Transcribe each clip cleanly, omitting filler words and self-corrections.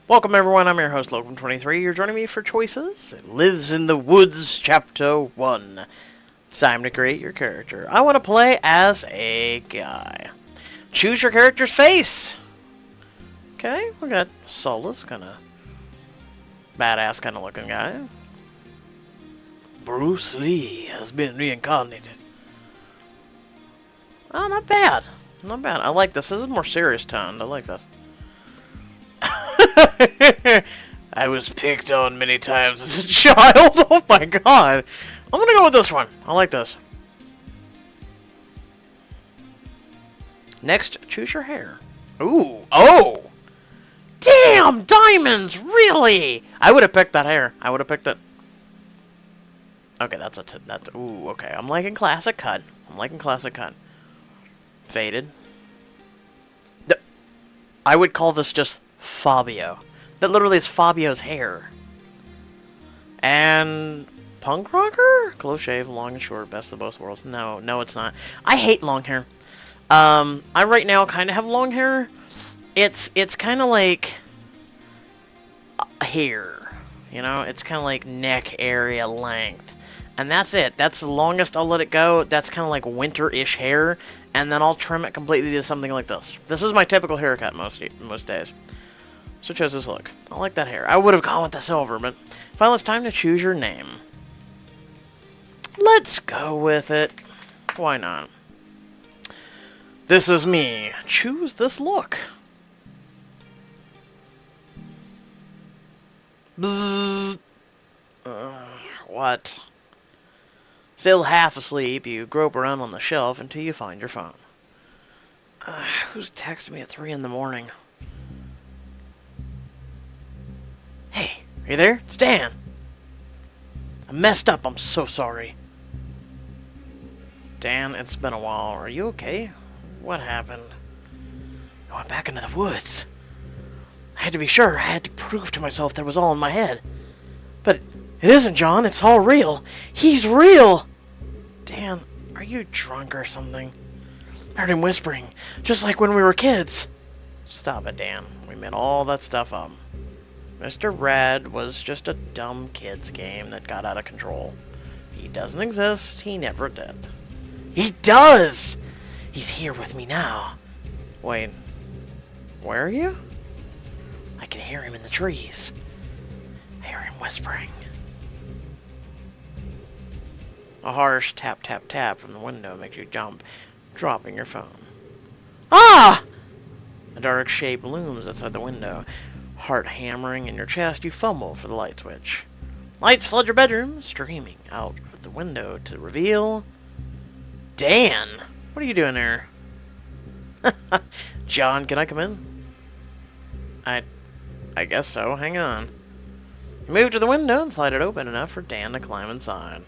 Welcome everyone, I'm your host Logan23. You're joining me for Choices. It Lives in the Woods, Chapter 1. It's time to create your character. I want to play as a guy. Choose your character's face! Okay, we got Solus, kind of badass kind of looking guy. Bruce Lee has been reincarnated. Oh, not bad. Not bad. I like this. This is more serious toned. I like this. I was picked on many times as a child. Oh my god. I'm gonna go with this one. I like this. Next, choose your hair. Ooh. Oh! Damn! Diamonds! Really? I would have picked that hair. I would have picked it. Okay, that's ooh, okay. I'm liking classic cut. Faded. I would call this just Fabio. That literally is Fabio's hair. And punk rocker? Close shave, long and short, best of both worlds. No, it's not. I hate long hair. I right now kind of have long hair. It's kind of like hair. You know, it's kind of like neck area length. And that's it. That's the longest I'll let it go. That's kind of like winter-ish hair. And then I'll trim it completely to something like this. This is my typical haircut most days. So chose this look. I like that hair. I would have gone with the silver, but finally it's time to choose your name. Let's go with it. Why not? This is me. Choose this look. Bzzz. What? Still half asleep, you grope around on the shelf until you find your phone. Who's texting me at 3 in the morning? Hey, are you there? It's Dan. I messed up. I'm so sorry. Dan, it's been a while. Are you okay? What happened? I went back into the woods. I had to be sure. I had to prove to myself that it was all in my head. But it isn't, John. It's all real. He's real! Dan, are you drunk or something? I heard him whispering, just like when we were kids. Stop it, Dan. We made all that stuff up. Mr. Red was just a dumb kid's game that got out of control. He doesn't exist. He never did. He does! He's here with me now. Wait. Where are you? I can hear him in the trees. I hear him whispering. A harsh tap, tap, tap from the window makes you jump, dropping your phone. Ah! A dark shape looms outside the window. Heart hammering in your chest, you fumble for the light switch. Lights flood your bedroom, streaming out of the window to reveal... Dan! What are you doing there? John, can I come in? I guess so. Hang on. You move to the window and slide it open enough for Dan to climb inside.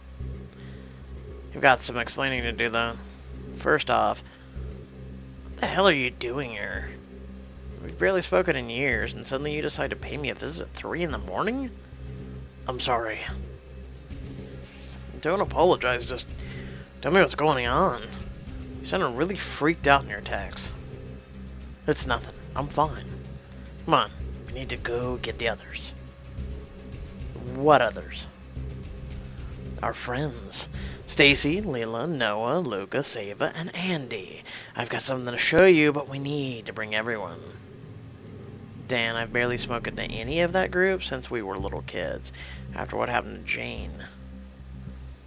You've got some explaining to do, though. First off, what the hell are you doing here? We've barely spoken in years, and suddenly you decide to pay me a visit at 3 in the morning? I'm sorry. Don't apologize, just tell me what's going on. You sounded really freaked out in your text. It's nothing. I'm fine. Come on, we need to go get the others. What others? Our friends. Stacy, Leela, Noah, Luca, Sava, and Andy. I've got something to show you, but we need to bring everyone. Dan, I've barely spoken to any of that group since we were little kids, after what happened to Jane.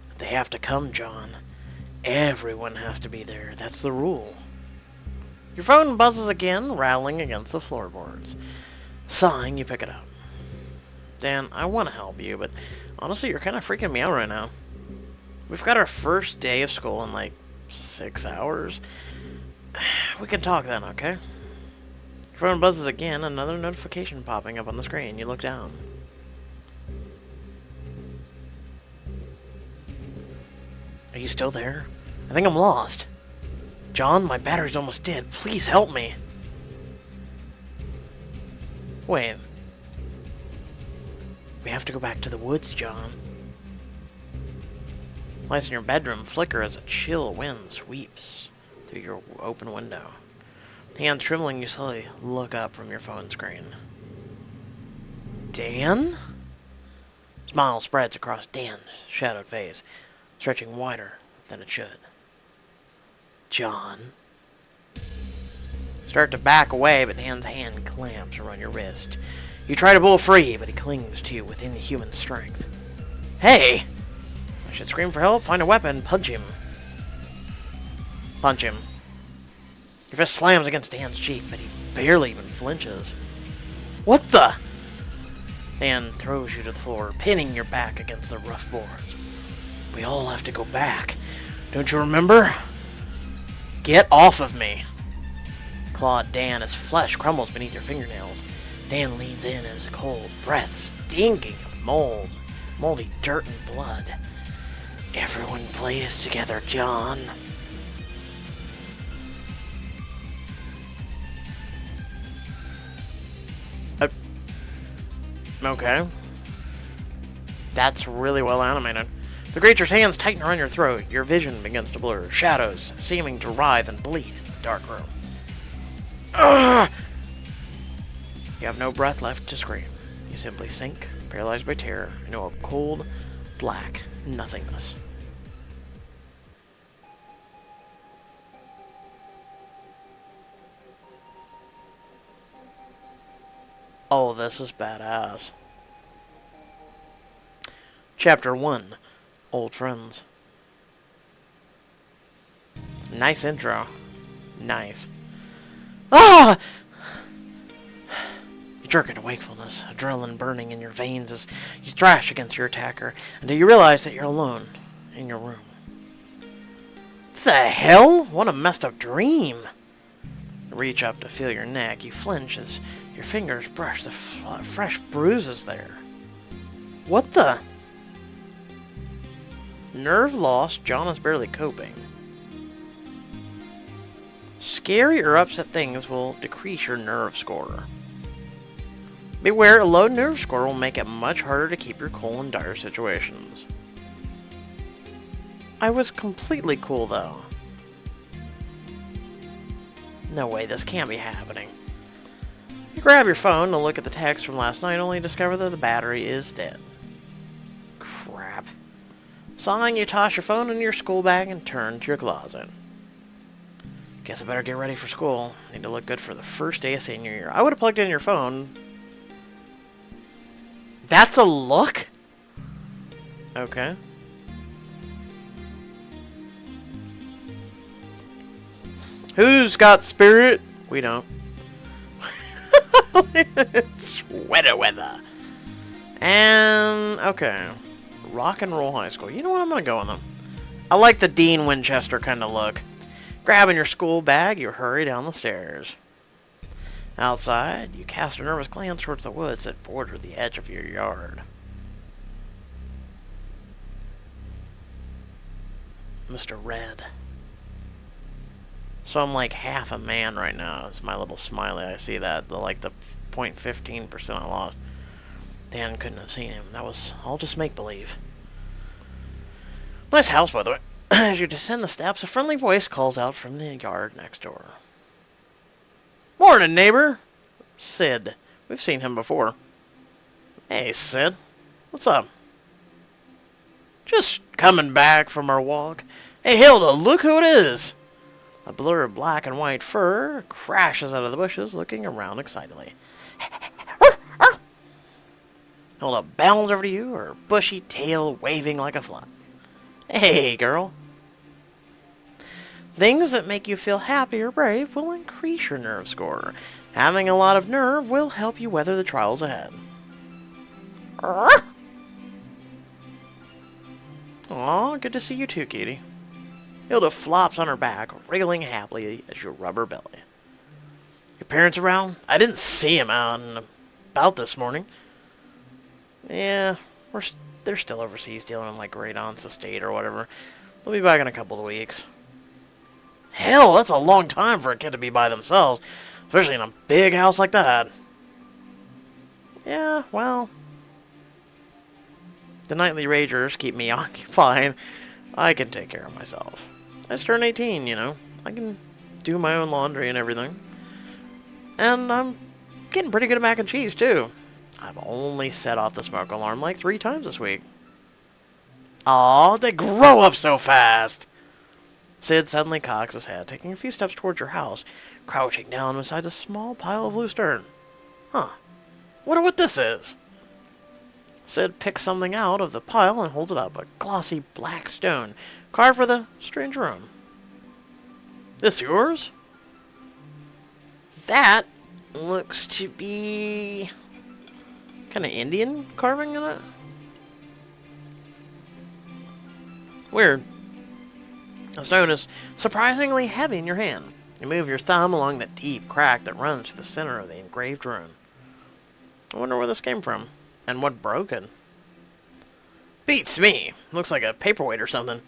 But they have to come, John. Everyone has to be there. That's the rule. Your phone buzzes again, rattling against the floorboards. Sighing, you pick it up. Dan, I want to help you, but honestly, you're kind of freaking me out right now. We've got our first day of school in like 6 hours. We can talk then, okay? Your phone buzzes again, another notification popping up on the screen. You look down. Are you still there? I think I'm lost. John, my battery's almost dead. Please help me. Wait. We have to go back to the woods, John. Lights in your bedroom flicker as a chill wind sweeps through your open window. Hands trembling, you slowly look up from your phone screen. Dan? Smile spreads across Dan's shadowed face, stretching wider than it should. John. Start to back away, but Dan's hand clamps around your wrist. You try to pull free, but he clings to you with inhuman strength. Hey! I should scream for help, find a weapon, punch him. Punch him. Your fist slams against Dan's cheek, but he barely even flinches. What the? Dan throws you to the floor, pinning your back against the rough boards. We all have to go back. Don't you remember? Get off of me. Clawed Dan as flesh crumbles beneath your fingernails. Dan leans in as a cold breath, stinking of mold, moldy dirt and blood. Everyone plays together, John. Okay. That's really well animated. The creature's hands tighten around your throat. Your vision begins to blur. Shadows seeming to writhe and bleed in the dark room. Ugh! You have no breath left to scream. You simply sink, paralyzed by terror, into a cold, black nothingness. Oh, this is badass. Chapter 1, Old Friends. Nice intro. Nice. Ah! You jerk into wakefulness, adrenaline burning in your veins as you thrash against your attacker, until you realize that you're alone in your room. The hell? What a messed up dream. You reach up to feel your neck. You flinch as your fingers brush the fresh bruises there. What the? Nerve loss, John is barely coping. Scary or upset things will decrease your nerve score. Beware, a low nerve score will make it much harder to keep your cool in dire situations. I was completely cool, though. No way, this can't be happening. You grab your phone to look at the text from last night, only to discover that the battery is dead. Crap. Sighing, you toss your phone in your school bag and turn to your closet. Guess I better get ready for school. Need to look good for the first day of senior year. I would have plugged in your phone. That's a look? Okay. Who's got spirit? We don't. Sweater weather. And, okay. Rock and Roll High School. You know what? I'm going to go on them. I like the Dean Winchester kind of look. Grabbing your school bag, you hurry down the stairs. Outside, you cast a nervous glance towards the woods that border the edge of your yard. Mr. Red. So I'm like half a man right now. It's my little smiley. I see that. The 0.15% I lost. Dan couldn't have seen him. That was all just make-believe. Nice house, by the way. As you descend the steps, a friendly voice calls out from the yard next door. Morning, neighbor. Sid. We've seen him before. Hey, Sid. What's up? Just coming back from our walk. Hey, Hilda, look who it is. A blur of black and white fur crashes out of the bushes, looking around excitedly. Hilda bounds over to you, her bushy tail waving like a fly. Hey, girl. Things that make you feel happy or brave will increase your nerve score. Having a lot of nerve will help you weather the trials ahead. Aw, good to see you too, kitty. Hilda flops on her back, wriggling happily as you rub her belly. Your parents around? I didn't see them out and about this morning. Yeah, they're still overseas dealing with Great Aunts Estate or whatever. They'll be back in a couple of weeks. Hell, that's a long time for a kid to be by themselves, especially in a big house like that. Yeah, well, the nightly ragers keep me occupied. I can take care of myself. I just turned 18, you know. I can do my own laundry and everything. And I'm getting pretty good at mac and cheese, too. I've only set off the smoke alarm like 3 times this week. Aw, they grow up so fast! Sid suddenly cocks his head, taking a few steps towards your house, crouching down beside a small pile of loose dirt. Huh. Wonder what this is? Sid picks something out of the pile and holds it up, a glossy black stone, carved for the strange room. This yours? That looks to be kind of Indian carving in it. Weird. The stone is surprisingly heavy in your hand. You move your thumb along the deep crack that runs through the center of the engraved rune. I wonder where this came from, and what broke it. Beats me. Looks like a paperweight or something.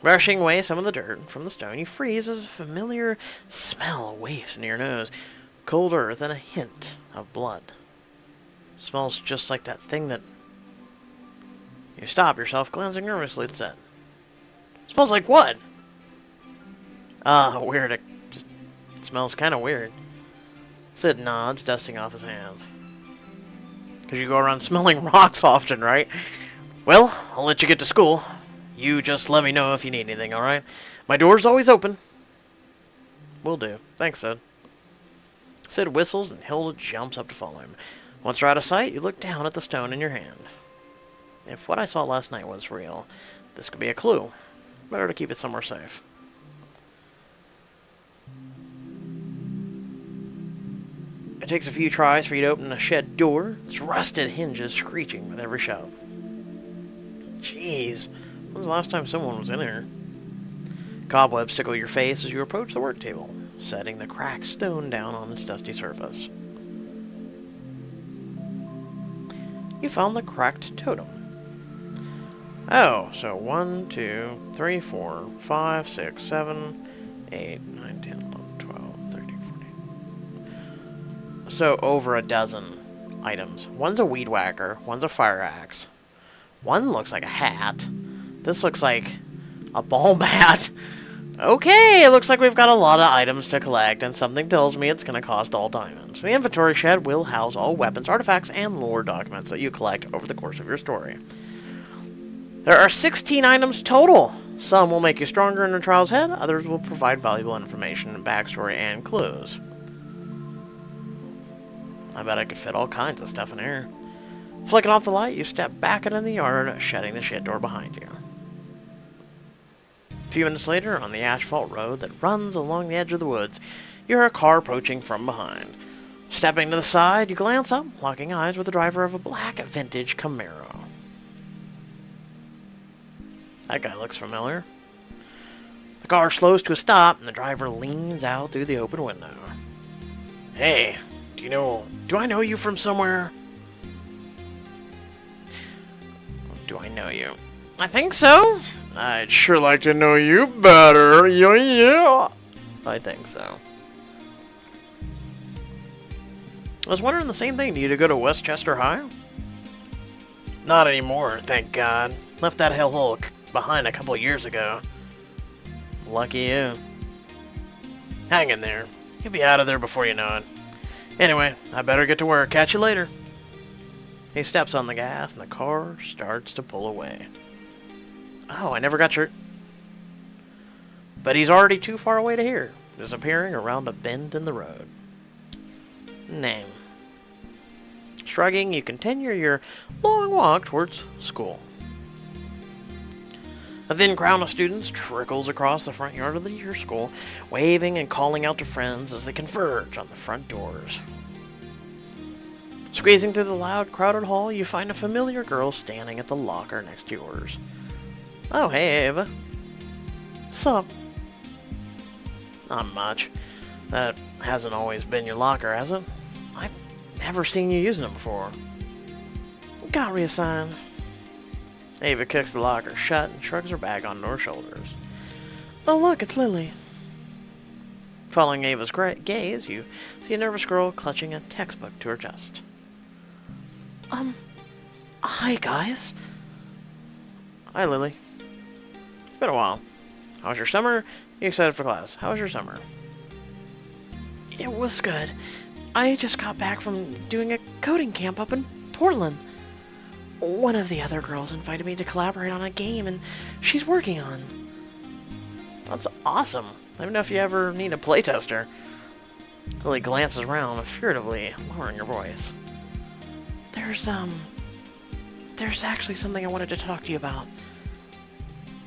Brushing away some of the dirt from the stone, you freeze as a familiar smell wafts into your nose. Cold earth and a hint of blood. Smells just like that thing that... You stop yourself, glancing nervously at Sid. Smells like what? Weird. It just smells kind of weird. Sid nods, dusting off his hands. Because you go around smelling rocks often, right? Well, I'll let you get to school. You just let me know if you need anything, alright? My door's always open. Will do. Thanks, Sid. Sid whistles and Hilda jumps up to follow him. Once you're out of sight, you look down at the stone in your hand. If what I saw last night was real, this could be a clue. Better to keep it somewhere safe. It takes a few tries for you to open a shed door. Its rusted hinges screeching with every shove. Jeez, when's the last time someone was in here? Cobwebs tickle your face as you approach the work table, setting the cracked stone down on its dusty surface. You found the cracked totem. Oh, so 1, 2, 3, 4, 5, 6, 7, 8, 9, 10, 11, 12, 13, 14. So over a dozen items. One's a weed whacker, one's a fire axe. One looks like a hat. This looks like a ball bat. Okay, it looks like we've got a lot of items to collect, and something tells me it's going to cost all diamonds. The inventory shed will house all weapons, artifacts, and lore documents that you collect over the course of your story. There are 16 items total. Some will make you stronger in your trials ahead, others will provide valuable information, backstory, and clues. I bet I could fit all kinds of stuff in here. Flicking off the light, you step back into the yard, shutting the shed door behind you. A few minutes later, on the asphalt road that runs along the edge of the woods, you hear a car approaching from behind. Stepping to the side, you glance up, locking eyes with the driver of a black vintage Camaro. That guy looks familiar. The car slows to a stop, and the driver leans out through the open window. Hey, do I know you from somewhere? Do I know you? I think so. I'd sure like to know you better. Yeah. I think so. I was wondering the same thing. Do you go to Westchester High? Not anymore, thank God. Left that hellhole behind a couple of years ago. Lucky you. Hang in there. You'll be out of there before you know it. Anyway, I better get to work. Catch you later. He steps on the gas and the car starts to pull away. Oh, I never got your... But he's already too far away to hear, disappearing around a bend in the road. Name. Shrugging, you continue your long walk towards school. A thin crowd of students trickles across the front yard of your school, waving and calling out to friends as they converge on the front doors. Squeezing through the loud, crowded hall, you find a familiar girl standing at the locker next to yours. Oh, hey, Ava. Sup? Not much. That hasn't always been your locker, has it? I've never seen you using it before. Got reassigned. Ava kicks the locker shut and shrugs her bag onto her shoulders. Oh, look, it's Lily. Following Ava's gaze, you see a nervous girl clutching a textbook to her chest. Hi, guys. Hi, Lily. It's been a while. How was your summer? You excited for class? How was your summer? It was good. I just got back from doing a coding camp up in Portland. One of the other girls invited me to collaborate on a game, and she's working on. That's awesome. Let me know if you ever need a playtester. Lily glances around, furtively lowering her voice. There's actually something I wanted to talk to you about.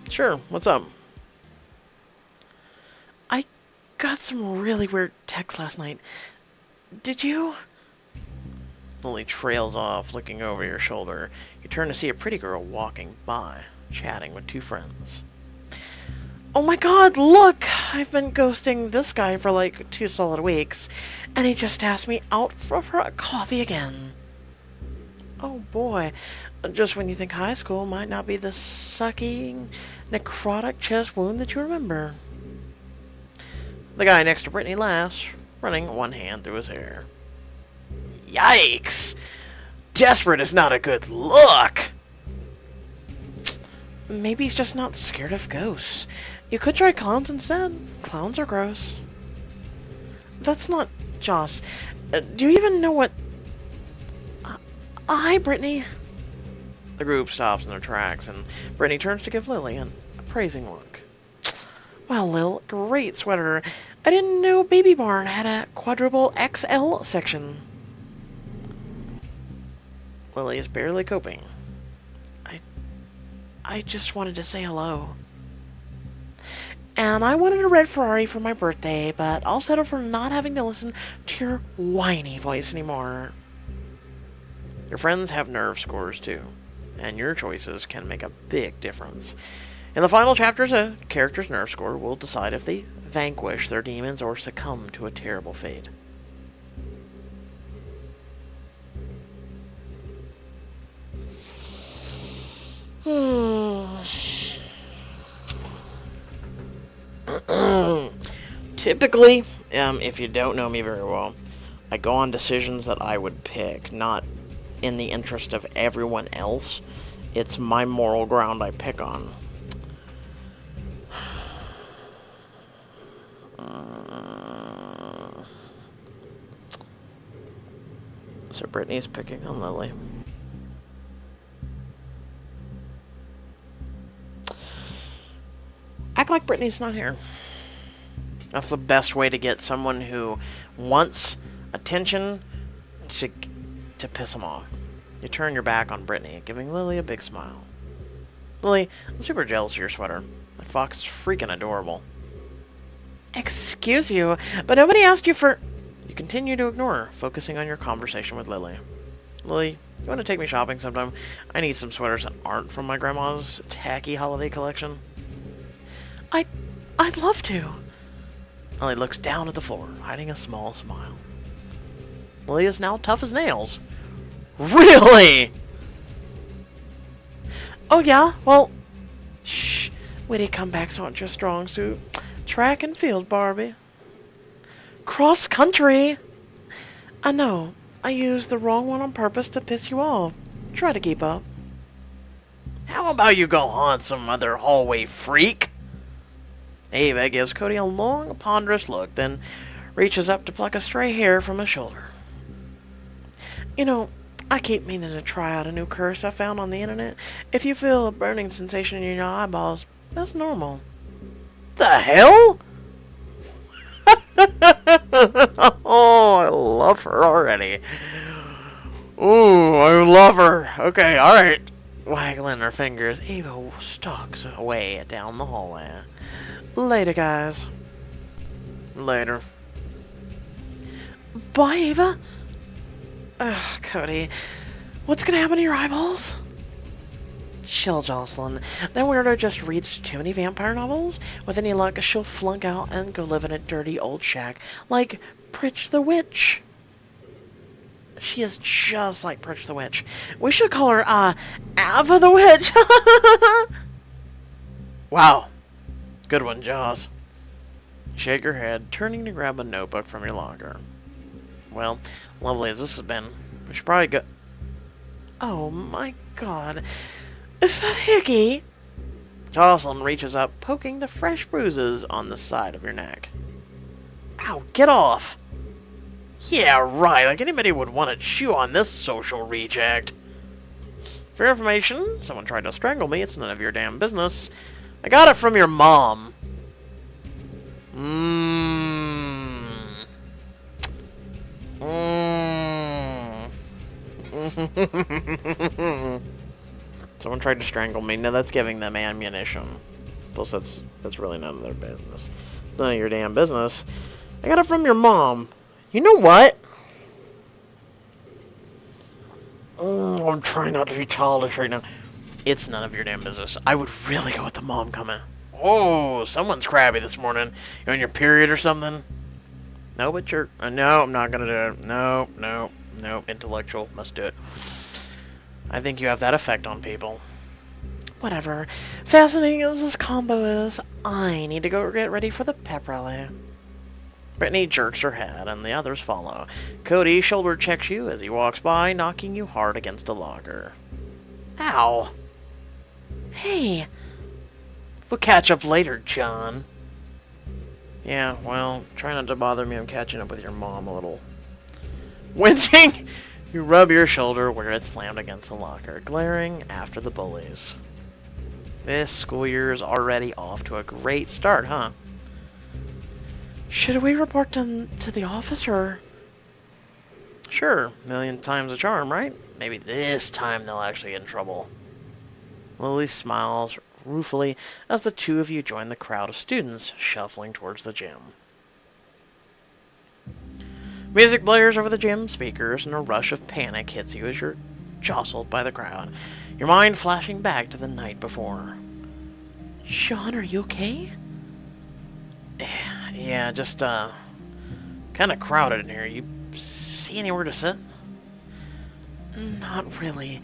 Sure, what's up? I got some really weird texts last night. Did you? Lily trails off, looking over your shoulder. You turn to see a pretty girl walking by, chatting with two friends. Oh my god, look! I've been ghosting this guy for like 2 solid weeks, and he just asked me out for a coffee again. Oh boy, just when you think high school might not be the sucking, necrotic chest wound that you remember. The guy next to Brittany laughs, running one hand through his hair. Yikes! Desperate is not a good look! Maybe he's just not scared of ghosts. You could try clowns instead. Clowns are gross. That's not Joss. Do you even know what... Hi, Brittany. The group stops in their tracks, and Brittany turns to give Lily an appraising look. Well, Lil, great sweater. I didn't know Baby Barn had a quadruple XL section. Lily is barely coping. I just wanted to say hello. And I wanted a red Ferrari for my birthday, but I'll settle for not having to listen to your whiny voice anymore. Your friends have nerve scores too, and your choices can make a big difference. In the final chapters, a character's nerve score will decide if they vanquish their demons or succumb to a terrible fate. Typically, if you don't know me very well, I go on decisions that I would pick, not in the interest of everyone else. It's my moral ground I pick on. So Brittany's picking on Lily. Act like Brittany's not here. That's the best way to get someone who wants attention to piss them off. You turn your back on Brittany, giving Lily a big smile. Lily, I'm super jealous of your sweater. That fox is freaking adorable. Excuse you, but nobody asked you for... You continue to ignore her, focusing on your conversation with Lily. Lily, you want to take me shopping sometime? I need some sweaters that aren't from my grandma's tacky holiday collection. I'd love to. Lily looks down at the floor, hiding a small smile. Lily is now tough as nails. Really? Oh yeah? Well, shh. Witty comebacks aren't your strong suit. Track and field, Barbie. Cross country. I know. I used the wrong one on purpose to piss you off. Try to keep up. How about you go haunt some other hallway freak? Ava gives Cody a long, ponderous look, then reaches up to pluck a stray hair from his shoulder. You know, I keep meaning to try out a new curse I found on the internet. If you feel a burning sensation in your eyeballs, that's normal. The hell? Oh, I love her already. Ooh, I love her. Okay, alright. Waggling her fingers, Ava stalks away down the hallway. Later, guys. Later. Bye, Ava. Ugh, Cody. What's gonna happen to your eyeballs? Chill, Jocelyn. That weirdo just reads too many vampire novels. With any luck, she'll flunk out and go live in a dirty old shack like Pritch the Witch. She is just like Pritch the Witch. We should call her, Ava the Witch. Wow. Good one, Jaws. Shake your head, turning to grab a notebook from your locker. Well, lovely as this has been, we should probably go... Oh my god. Is that Hickey? Jocelyn reaches up, poking the fresh bruises on the side of your neck. Ow, get off! Yeah, right, like anybody would want to chew on this social reject. For your information, someone tried to strangle me. It's none of your damn business. I got it from your mom. Mmm. Mmm. Someone tried to strangle me. No, that's giving them ammunition. Plus, that's really none of their business. None of your damn business. I got it from your mom. You know what? I'm trying not to be childish right now. It's none of your damn business. I would really go with the mom comment. Oh, someone's crabby this morning. You on your period or something? No, but you're... no, I'm not gonna do it. No, no, no. Intellectual. Must do it. I think you have that effect on people. Whatever. Fascinating as this combo is, I need to go get ready for the pep rally. Brittany jerks her head, and the others follow. Cody shoulder checks you as he walks by, knocking you hard against a locker. Ow. Hey. We'll catch up later, John. Yeah, well, try not to bother me. I'm catching up with your mom a little. Wincing, you rub your shoulder where it slammed against the locker, glaring after the bullies. This school year is already off to a great start, huh? Should we report them to the office, or...? Sure, million times a charm, right? Maybe this time they'll actually get in trouble. Lily smiles ruefully as the two of you join the crowd of students shuffling towards the gym. Music blares over the gym speakers, and a rush of panic hits you as you're jostled by the crowd, your mind flashing back to the night before. Sean, are you okay? Yeah, just, kind of crowded in here. You see anywhere to sit? Not really.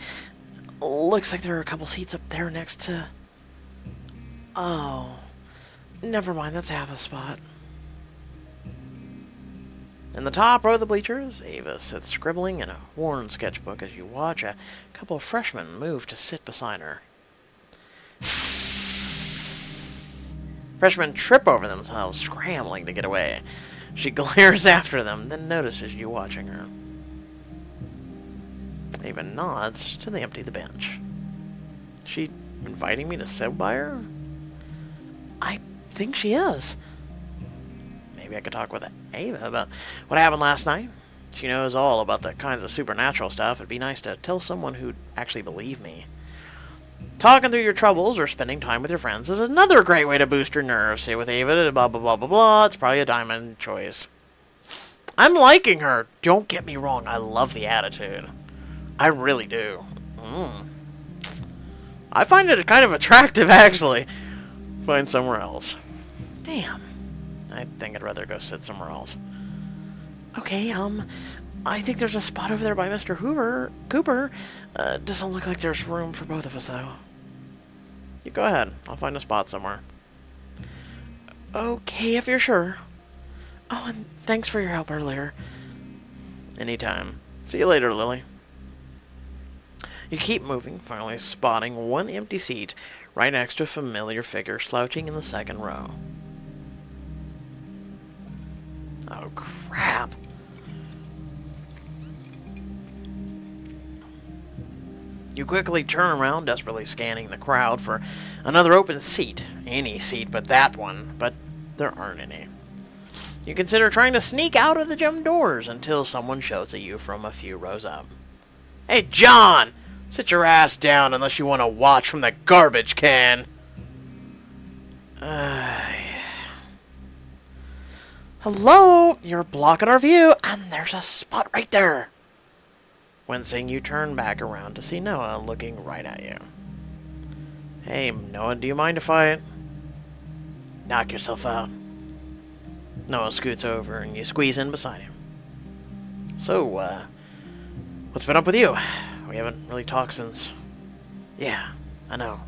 Looks like there are a couple seats up there next to... Oh. Never mind, that's half a spot. In the top row of the bleachers, Ava sits scribbling in a worn sketchbook as you watch a couple of freshmen move to sit beside her. Freshmen trip over themselves, scrambling to get away. She glares after them, then notices you watching her. Ava nods to the empty bench. She inviting me to sit by her? I think she is. Maybe I could talk with Ava about what happened last night. She knows all about the kinds of supernatural stuff. It'd be nice to tell someone who'd actually believe me. Talking through your troubles or spending time with your friends is another great way to boost your nerves. Say with Ava, blah, blah, blah, blah, blah. It's probably a diamond choice. I'm liking her. Don't get me wrong. I love the attitude. I really do. I find it kind of attractive, actually. Find somewhere else. Damn. I think I'd rather go sit somewhere else. Okay, I think there's a spot over there by Mr. Cooper. Doesn't look like there's room for both of us, though. You go ahead. I'll find a spot somewhere. Okay, if you're sure. Oh, and thanks for your help earlier. Anytime. See you later, Lily. You keep moving, finally spotting one empty seat right next to a familiar figure slouching in the second row. Oh, crap. You quickly turn around, desperately scanning the crowd for another open seat. Any seat but that one, but there aren't any. You consider trying to sneak out of the gym doors until someone shouts at you from a few rows up. Hey, John! Sit your ass down unless you want to watch from the garbage can. Hello? You're blocking our view, and there's a spot right there. Wincing, you turn back around to see Noah looking right at you. Hey, Noah, do you mind if I... Knock yourself out. Noah scoots over, and you squeeze in beside him. So, what's been up with you? We haven't really talked since... Yeah, I know.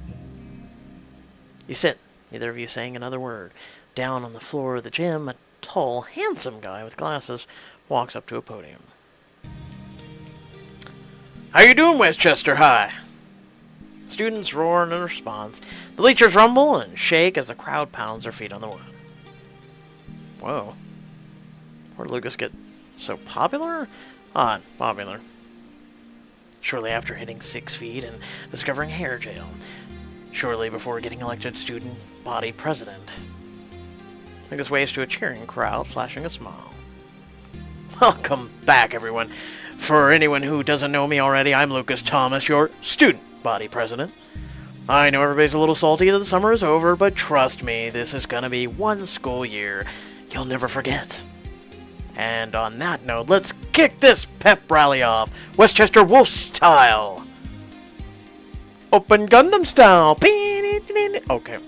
You sit, neither of you saying another word. Down on the floor of the gym, a tall, handsome guy with glasses walks up to a podium. How you doing, Westchester High? Students roar in response. The bleachers rumble and shake as the crowd pounds their feet on the wood. Whoa. Where'd Lucas get So popular? Odd, popular. Shortly after hitting 6 feet and discovering hair gel. Shortly before getting elected student body president. Make his ways to a cheering crowd, flashing a smile. Welcome back, everyone. For anyone who doesn't know me already, I'm Lucas Thomas, your student body president. I know everybody's a little salty that the summer is over, but trust me, this is gonna be one school year you'll never forget. And on that note, let's kick this pep rally off, Westchester Wolf style. Open Gundam style. Okay.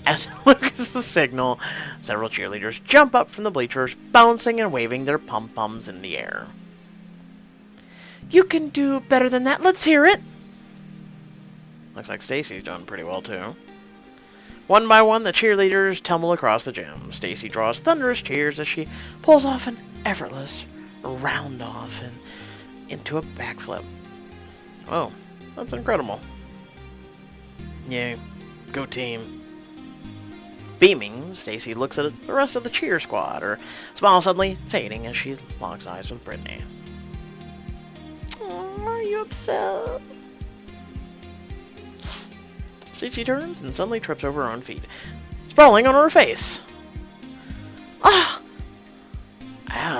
As Lucas' signal, several cheerleaders jump up from the bleachers, bouncing and waving their pom-poms in the air. You can do better than that. Let's hear it. Looks like Stacy's doing pretty well, too. One by one, the cheerleaders tumble across the gym. Stacy draws thunderous cheers as she pulls off an effortless round off and into a backflip. Oh, that's incredible. Yay. Go team. Beaming, Stacy looks at the rest of the cheer squad, her smile suddenly fading as she locks eyes with Brittany. Oh, are you upset? Stacy turns and suddenly trips over her own feet, sprawling on her face. Ah!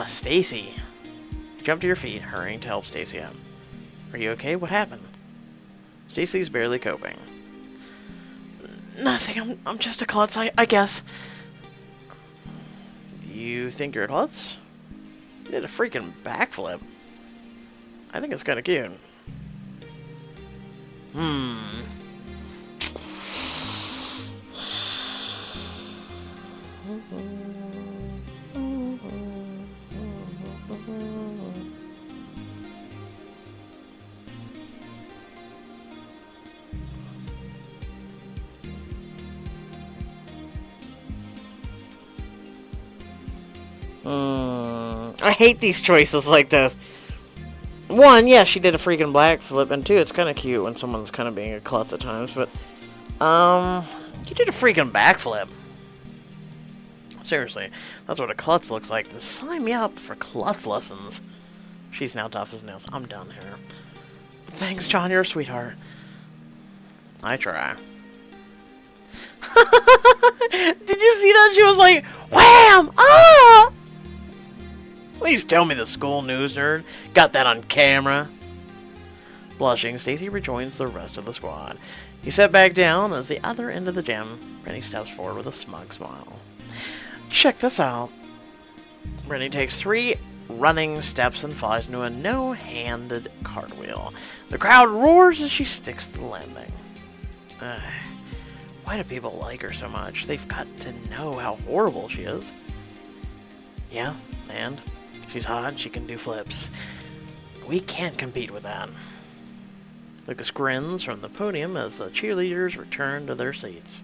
Stacy. Jump to your feet, hurrying to help Stacy up. Are you okay? What happened? Stacy's barely coping. Nothing, I'm just a klutz, I guess. Do you think you're a klutz? You did a freaking backflip. I think it's kind of cute. I hate these choices like this. One, yeah, she did a freaking black flip, and two, it's kind of cute when someone's kind of being a klutz at times, but, you did a freaking backflip. Seriously, that's what a klutz looks like. Sign me up for klutz lessons. She's now tough as nails. I'm done here. Thanks, John, you're a sweetheart. I try. Did you see that? She was like, wham! Ah! Please tell me the school news nerd got that on camera. Blushing, Stacy rejoins the rest of the squad. He sat back down as the other end of the gym. Brittany steps forward with a smug smile. Check this out. Brittany takes 3 running steps and flies into a no-handed cartwheel. The crowd roars as she sticks to the landing. Why do people like her so much? They've got to know how horrible she is. Yeah, and she's hot, she can do flips. We can't compete with that. Lucas grins from the podium as the cheerleaders return to their seats.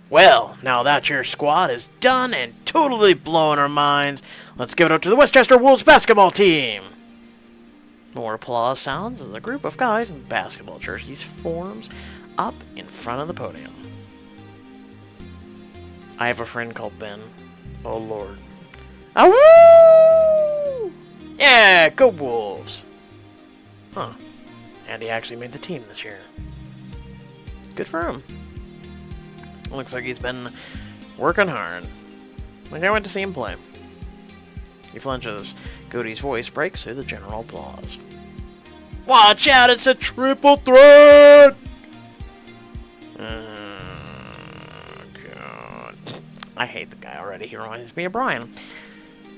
Well, now that your squad is done and totally blowing our minds, let's give it up to the Westchester Wolves basketball team. More applause sounds as a group of guys in basketball jerseys forms up in front of the podium. I have a friend called Ben. Oh, Lord. Awoo! Yeah, go Wolves! Huh. And he actually made the team this year. Good for him. Looks like he's been working hard. Like I went to see him play. He flinches. Cody's voice breaks through the general applause. Watch out, it's a triple threat! God. I hate the guy already. He reminds me of Brian.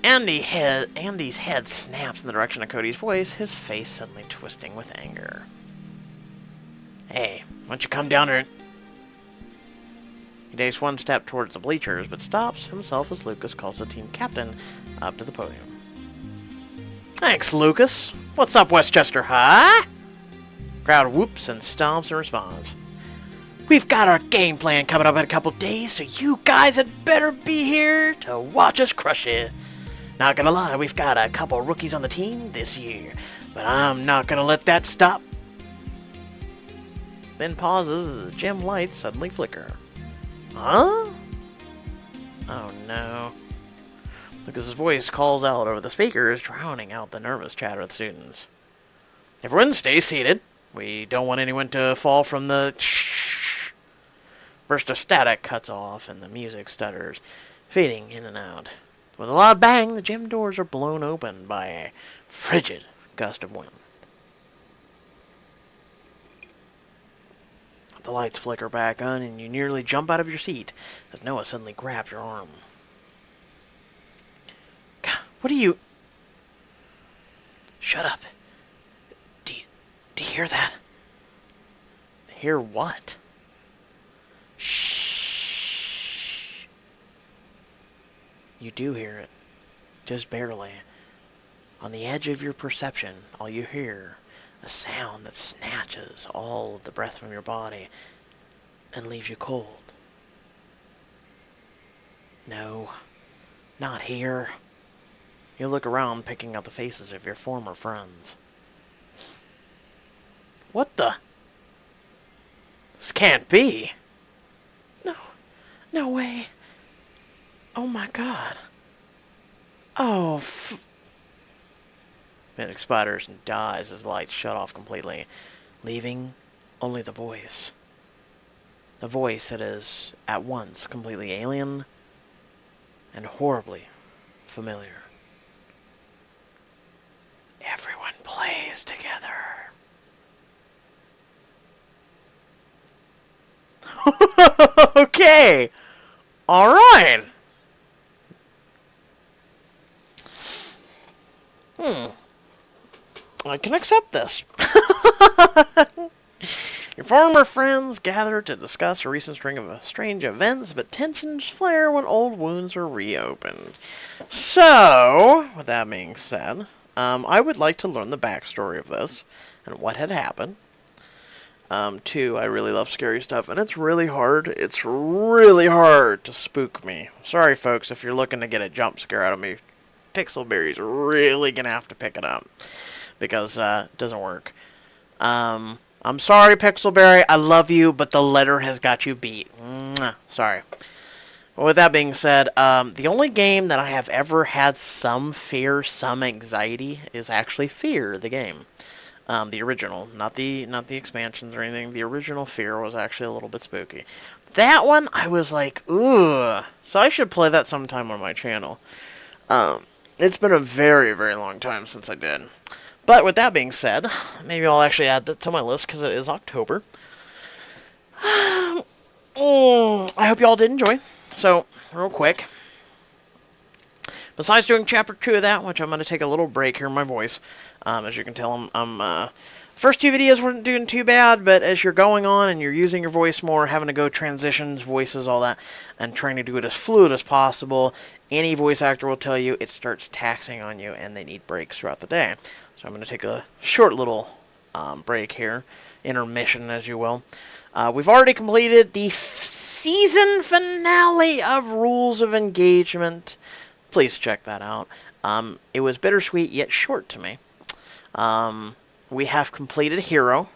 Andy's head snaps in the direction of Cody's voice, his face suddenly twisting with anger. Hey, why don't you come down here? He takes one step towards the bleachers, but stops himself as Lucas calls the team captain up to the podium. Thanks, Lucas. What's up, Westchester, huh? Crowd whoops and stomps in response. We've got our game plan coming up in a couple days, so you guys had better be here to watch us crush it. Not gonna lie, we've got a couple rookies on the team this year, but I'm not gonna let that stop. Then pauses as the gym lights suddenly flicker. Huh? Oh no. because his voice calls out over the speakers, drowning out the nervous chatter of the students. Everyone stay seated. We don't want anyone to fall from the... Burst of static cuts off, and the music stutters, fading in and out. With a loud bang, the gym doors are blown open by a frigid gust of wind. The lights flicker back on, and you nearly jump out of your seat as Noah suddenly grabs your arm. God, what are you... Shut up. Do you hear that? Hear what? Shh. You do hear it. Just barely. On the edge of your perception, all you hear, a sound that snatches all of the breath from your body and leaves you cold. No, not here. You look around, picking out the faces of your former friends. What the? This can't be. No way. Oh my god. Oh, It expires and dies as the lights shut off completely, leaving only the voice. The voice that is at once completely alien and horribly familiar. Everyone plays together. Okay. All right. I can accept this. Your former friends gather to discuss a recent string of strange events, but tensions flare when old wounds are reopened. So, with that being said, I would like to learn the backstory of this and what had happened. Two, I really love scary stuff, and it's really hard. It's really hard to spook me. Sorry, folks, if you're looking to get a jump scare out of me. Pixelberry's really gonna have to pick it up, because it doesn't work. I'm sorry, Pixelberry. I love you, but the letter has got you beat. Mwah. Sorry. Well, with that being said, the only game that I have ever had some fear, some anxiety is actually Fear, the game. The original, not the expansions or anything. The original Fear was actually a little bit spooky. That one, I was like, ooh. So I should play that sometime on my channel. It's been a very, very long time since I did. But with that being said, maybe I'll actually add that to my list because it is October. I hope y'all did enjoy. So, real quick. Besides doing Chapter 2 of that, which I'm going to take a little break here in my voice. As you can tell, first two videos weren't doing too bad, but as you're going on and you're using your voice more, having to go transitions, voices, all that, and trying to do it as fluid as possible, any voice actor will tell you it starts taxing on you and they need breaks throughout the day. So I'm going to take a short little break here, intermission as you will. We've already completed the season finale of Rules of Engagement. Please check that out. It was bittersweet yet short to me. We have completed Hero.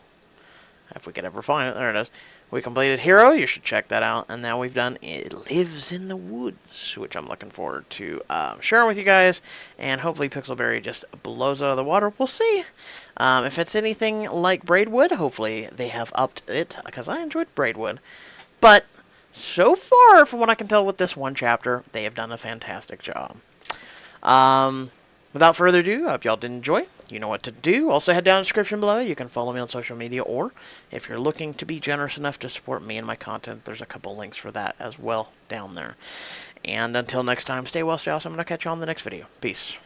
If we could ever find it, there it is. We completed Hero, you should check that out. And now we've done It Lives in the Woods, which I'm looking forward to sharing with you guys. And hopefully Pixelberry just blows out of the water. We'll see. If it's anything like Braidwood, hopefully they have upped it, because I enjoyed Braidwood. But so far, from what I can tell with this one chapter, they have done a fantastic job. Without further ado, I hope y'all did enjoy. You know what to do. Also, head down in the description below. You can follow me on social media, or if you're looking to be generous enough to support me and my content, there's a couple links for that as well down there. And until next time, stay well, stay awesome, and I'll catch you on the next video. Peace.